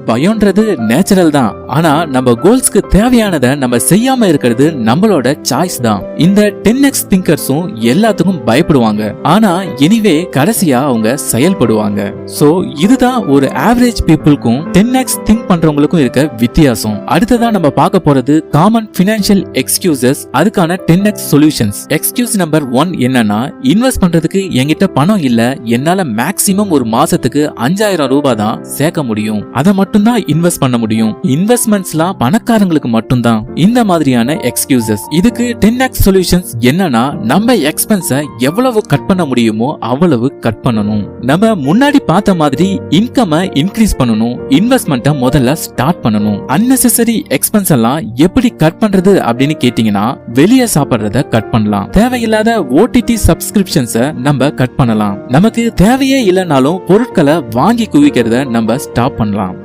பயம்ன்றது natural தான். ஆனா நம்ம கோல்ஸ்க்கு தேவையானதை நம்ம செய்யாம இருக்கிறது நம்மளோட சாய்ஸ் தான். இந்த 10x திங்கர்ஸும் எல்லாத்துக்கும் பயப்படுவாங்க. ஆனா எனிவே கடைசியா அவங்க செயல்படுவாங்க. சோ இதுதான் ஒரு ஆவரேஜ் பீப்புளுக்கும் 10x திங்க் பண்றவங்களுக்கும் இருக்க வித்தியாசம். அடுத்ததா நம்ம பார்க்க போறது காமன் பினான்சியல் எக்ஸ்கியூசஸ், அதுக்கான 10x சொல்யூஷன்ஸ். எக்ஸ்கியூஸ் நம்பர் 1 என்னன்னா, இன்வெஸ்ட் பண்றதுக்கு என்கிட்ட பணம் இல்ல, என்னால மேக்ஸிமம் ஒரு மாசத்துக்கு 5000 ரூபாய் தான் சேர்க்க முடியும், அதை மட்டும்தான் இன்வெஸ்ட் பண்ண முடியும், இன்வெஸ்ட்மெண்ட்ஸ்லாம் பணக்காரங்களுக்கு மட்டும்தான். இந்த மாதிரியான எக்ஸ்கியூசஸ். இதுக்கு 10x சொல்யூஷன்ஸ் என்னன்னா, நம்ம எக்ஸ்பென்ஸ எவ்வளவு கட் பண்ண முடியுமோ அவ்வளவு கட் பண்ணணும். நம்ம முன்னாடி பார்த்த மாதிரி இன்கம் இன்க்ரீஸ் பண்ணணும், இன்வெஸ்ட்மெண்ட்டை முதல்ல ஸ்டார்ட் பண்ணணும். அன்னெசரி எக்ஸ்பென்ஸ் எல்லாம் எப்படி கட் பண்றது அப்படின்னு கேட்டீங்கன்னா, வெளியே சாப்பிடுறத கட் பண்ணலாம், தேவையில்லாத ஓடிடி சப்ஸ்கிரிப்ஷன்ஸ நம்ம கட் பண்ணலாம், நமக்கு தேவையே இல்லைனாலும் பொருட்களை வாங்கி குவிக்கிறத நம்ம ஸ்டாப் பண்ணலாம்.